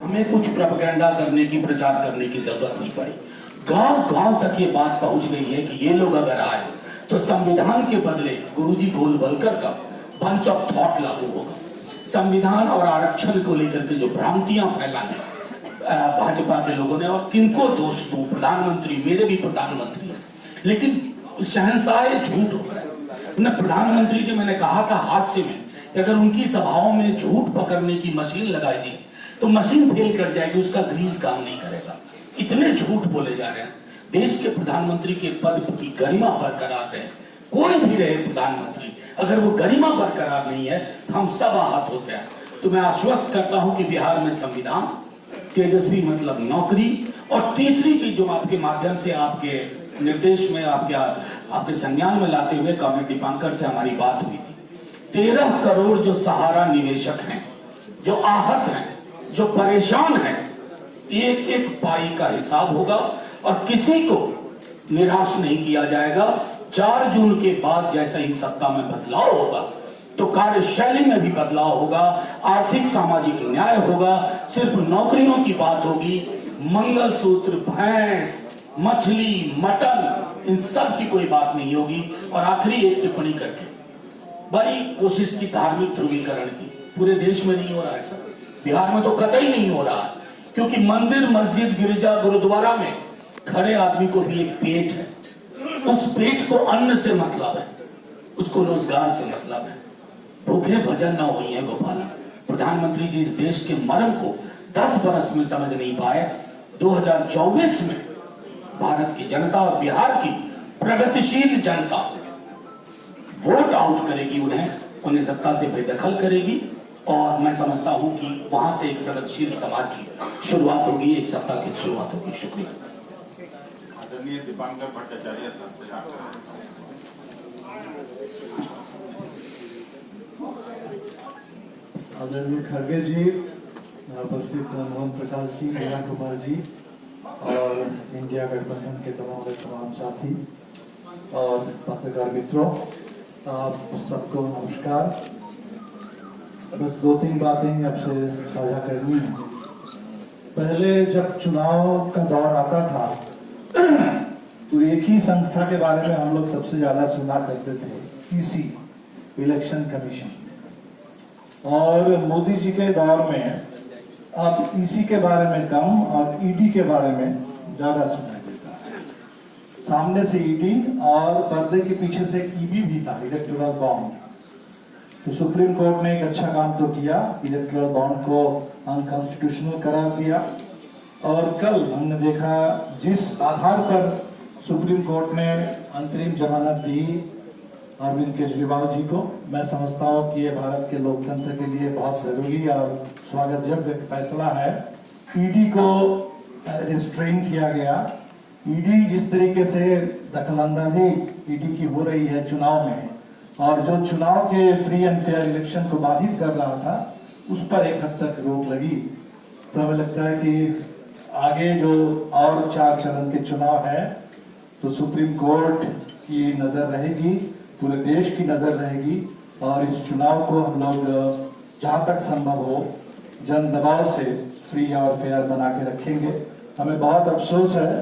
हमें कुछ प्रोपेगेंडा करने की, प्रचार करने की जरूरत नहीं पड़ी। गांव-गांव तक ये बात पहुंच गई है कि ये लोग अगर आए तो संविधान के बदले गुरुजी गोलवलकर का बंच ऑफ थॉट लागू होगा। संविधान और आरक्षण को लेकर के जो भ्रांतियां फैलाई भाजपा के लोगों ने, और किनको दोष दूं, प्रधानमंत्री, मेरे भी प्रधानमंत्री हैं, लेकिन शहंशाह झूठ हो गए। न प्रधानमंत्री जी, मैंने कहा था हास्य में, अगर उनकी सभाओं में झूठ पकड़ने की मशीन लगाई दी तो मशीन फेल कर जाएगी, उसका ग्रीस काम नहीं करेगा। इतने झूठ बोले जा रहे हैं। देश के प्रधानमंत्री के पद की गरिमा बरकरार रहे, कोई भी रहे प्रधानमंत्री, अगर वो गरिमा बरकरार नहीं है तो हम सब आहत होते हैं। तो मैं आश्वस्त करता हूं कि बिहार में संविधान, तेजस्वी मतलब नौकरी, और तीसरी चीज जो आपके माध्यम से, आपके निर्देश में, आपके संज्ञान में लाते हुए कॉमरेड दीपांकर से हमारी बात हुई थी, 13 करोड़ जो सहारा निवेशक हैं, जो आहत हैं, जो परेशान हैं, एक एक पाई का हिसाब होगा और किसी को निराश नहीं किया जाएगा। 4 जून के बाद जैसे ही सत्ता में बदलाव होगा तो कार्यशैली में भी बदलाव होगा, आर्थिक सामाजिक न्याय होगा, सिर्फ नौकरियों की बात होगी, मंगलसूत्र, भैंस, मछली, मटन, इन सब की कोई बात नहीं होगी। और आखिरी एक टिप्पणी करके, बड़ी कोशिश की धार्मिक ध्रुवीकरण की, पूरे देश में नहीं हो रहा है सर, बिहार में तो कतई नहीं हो रहा है, क्योंकि मंदिर, मस्जिद, गिरजा, गुरुद्वारा में खड़े आदमी को भी एक पेट है, उस पेट को अन्न से मतलब है, उसको रोजगार से मतलब है। भूखे भजन न हुई है गोपाला। प्रधानमंत्री जी इस देश के मर्म को 10 बरस में समझ नहीं पाए। 2024 में भारत की जनता और बिहार की प्रगतिशील जनता वोट आउट करेगी, उन्हें सत्ता से बेदखल करेगी, और मैं समझता हूं कि वहां से एक प्रगतिशील समाज की शुरुआत होगी, एक सत्ता की शुरुआत होगी। शुक्रिया। आदरणीय दीपांकर भट्टाचार्य, आदरणीय खड़गे जी, उपस्थित मोहन प्रकाश जी, मीरा कुमार जी और इंडिया गठबंधन के तमाम साथी और पत्रकार मित्रों, आप सबको नमस्कार। बस 2-3 बातें आपसे साझा करनी है। पहले जब चुनाव का दौर आता था तो एक ही संस्था के बारे में हम लोग सबसे ज्यादा सुना करते थे, ईसी, इलेक्शन कमीशन। और मोदी जी के दौर में अब ईसी के बारे में कम और ईडी के बारे में ज्यादा सुनाई देता है। सामने से ईडी और पर्दे के पीछे से ईबी भी था, इलेक्टोरल बॉन्ड। तो सुप्रीम कोर्ट ने एक अच्छा काम तो किया, इलेक्टोरल बॉन्ड को अनकॉन्स्टिट्यूशनल करार दिया। और कल हमने देखा जिस आधार पर सुप्रीम कोर्ट ने अंतरिम जमानत दी अरविंद केजरीवाल जी को, मैं समझता हूँ कि ये भारत के लोकतंत्र के लिए बहुत जरूरी और स्वागत योग्य फैसला है। ईडी को रिस्ट्रेन किया गया। ईडी जिस तरीके से दखलंदाजी ईडी की हो रही है चुनाव में, और जो चुनाव के फ्री एंड फेयर इलेक्शन को बाधित कर रहा था, उस पर एक हद तक रोक लगी। तो हमें लगता है कि आगे जो और 4 चरण के चुनाव है तो सुप्रीम कोर्ट की नजर रहेगी, पूरे देश की नजर रहेगी, और इस चुनाव को हम लोग जहां तक संभव हो जन दबाव से फ्री और फेयर बना के रखेंगे। हमें बहुत अफसोस है,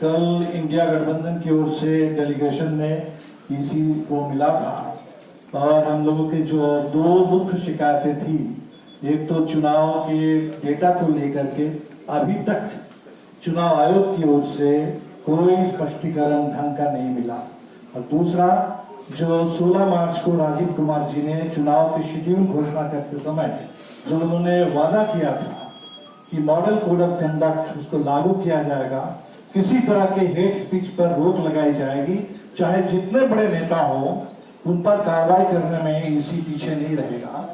कल इंडिया गठबंधन की ओर से डेलीगेशन ने ईसी को मिला था और हम लोगों के जो 2 मुख्य शिकायतें थी, एक तो चुनाव के डेटा को लेकर के अभी तक चुनाव आयोग की ओर से कोई स्पष्टीकरण ढंग का नहीं मिला, और दूसरा जो 16 मार्च को राजीव कुमार जी ने चुनाव के शेड्यूल घोषणा करते समय जो उन्होंने वादा किया था कि मॉडल कोड ऑफ कंडक्ट उसको लागू किया जाएगा, किसी तरह के हेट स्पीच पर रोक लगाई जाएगी, चाहे जितने बड़े नेता हो उन पर कार्रवाई करने में ईसी पीछे नहीं रहेगा।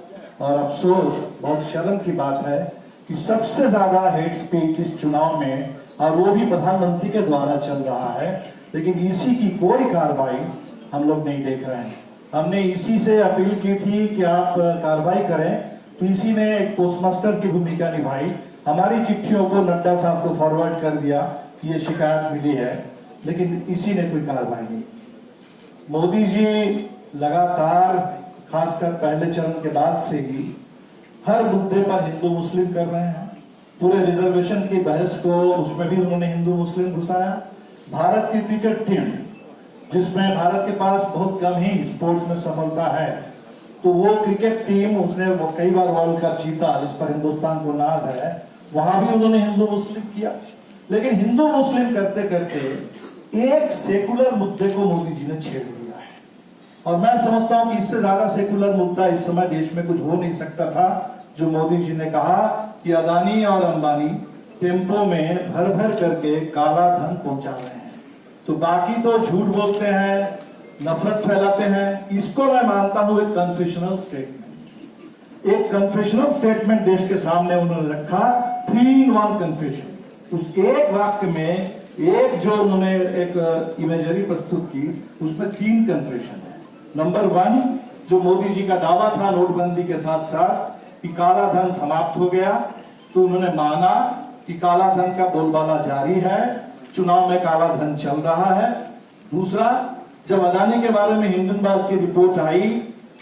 और अफसोस, बहुत शर्म की बात है कि सबसे ज्यादा हेट स्पीच इस चुनाव में, और वो भी प्रधानमंत्री के द्वारा चल रहा है, लेकिन ईसी की कोई कार्रवाई हम लोग नहीं देख रहे हैं। हमने ईसी से अपील की थी कि आप कार्रवाई करें, तो ईसी ने एक पोस्टमास्टर की भूमिका निभाई, हमारी चिट्ठियों को नड्डा साहब को फॉरवर्ड कर दिया कि ये शिकायत मिली है, लेकिन इसी ने कोई कार्रवाई नहीं। मोदी जी लगातार, खासकर पहले चरण के बाद से ही हर मुद्दे पर हिंदू मुस्लिम कर रहे हैं, पूरे रिजर्वेशन की बहस को उसमें भी उन्होंने हिंदू मुस्लिम घुसाया। भारत की क्रिकेट टीम, जिसमें भारत के पास बहुत कम ही स्पोर्ट्स में सफलता है, तो वो क्रिकेट टीम, उसने वो कई बार वर्ल्ड कप जीता, जिस पर हिंदुस्तान को नाज है, वहां भी उन्होंने हिंदू मुस्लिम किया। लेकिन हिंदू मुस्लिम करते करते एक सेकुलर मुद्दे को मोदी जी ने छेड़ दिया है, और मैं समझता हूं कि इससे ज्यादा सेकुलर मुद्दा इस समय देश में कुछ हो नहीं सकता था। जो मोदी जी ने कहा कि अदानी और अंबानी टेम्पो में भर भर करके काला धन पहुंचा रहे हैं, तो बाकी तो झूठ बोलते हैं, नफरत फैलाते हैं। इसको मैं मानता हूं एक कन्फेशनल स्टेटमेंट, एक कन्फेशनल स्टेटमेंट देश के सामने उन्होंने रखा, 3-in-1 कन्फेशन। उस एक वाक्य में एक जो उन्होंने एक इमेजरी प्रस्तुत की, उसमें 3 कन्फेशन है। नंबर 1, जो मोदी जी का दावा था नोटबंदी के साथ साथ कि काला धन समाप्त हो गया, तो उन्होंने माना कि काला धन का बोलबाला जारी है, चुनाव में काला धन चल रहा है। दूसरा, जब अदानी के बारे में हिंडनबर्ग की रिपोर्ट आई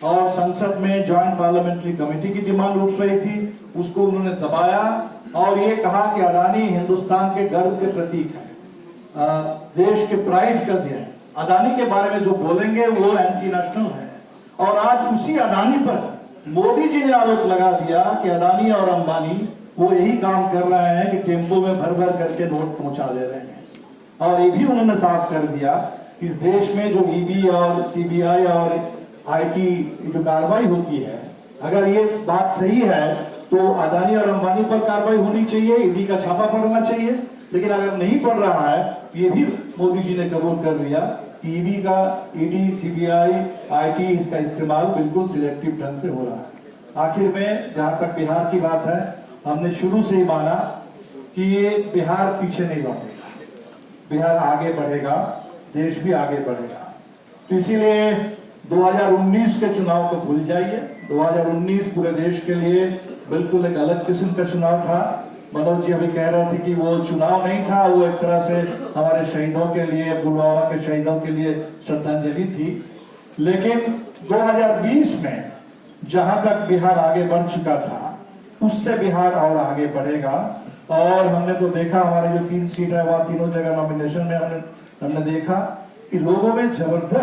और संसद में ज्वाइंट पार्लियामेंट्री कमेटी की डिमांड उठ रही थी, उसको उन्होंने दबाया और ये कहा कि अदानी हिंदुस्तान के गर्व के प्रतीक है, देश के प्राइड का है। अदानी के बारे में जो बोलेंगे वो एंटी नेशनल है। और आज उसी अदानी पर मोदी जी ने आरोप लगा दिया कि अदानी और अंबानी वो यही काम कर रहे हैं कि टेम्पो में भर भर करके नोट पहुंचा दे रहे हैं। और ये भी उन्होंने साफ कर दिया कि इस देश में जो ईडी और सीबीआई और आईटी जो कार्रवाई होती है, अगर ये बात सही है तो अदानी और अंबानी पर कार्रवाई होनी चाहिए, ईडी का छापा पड़ना चाहिए। लेकिन अगर नहीं पड़ रहा है, ये भी मोदी जी ने कबूल कर लिया कि ईडी, सीबीआई, आईटी, इसका इस्तेमाल बिल्कुल सिलेक्टिव ढंग से हो रहा है। आखिर में जहां तक बिहार की बात है, हमने शुरू से ही माना कि ये बिहार पीछे नहीं लौटेगा, बिहार आगे बढ़ेगा, देश भी आगे बढ़ेगा। तो इसीलिए 2019 के चुनाव को भूल जाइए। 2019 पूरे देश के लिए बिल्कुल एक अलग किस्म का चुनाव था। मनोज जी अभी कह रहे थे कि वो चुनाव नहीं था, वो एक तरह से हमारे शहीदों के लिए, पुलवामा के शहीदों के लिए श्रद्धांजलि थी। लेकिन 2020 में जहां तक बिहार आगे बढ़ चुका था, उससे बिहार और आगे बढ़ेगा। और हमने तो देखा, हमारे जो 3 सीट है वहां तीनों जगह नॉमिनेशन में हमने देखा कि लोगों में जबरदस्त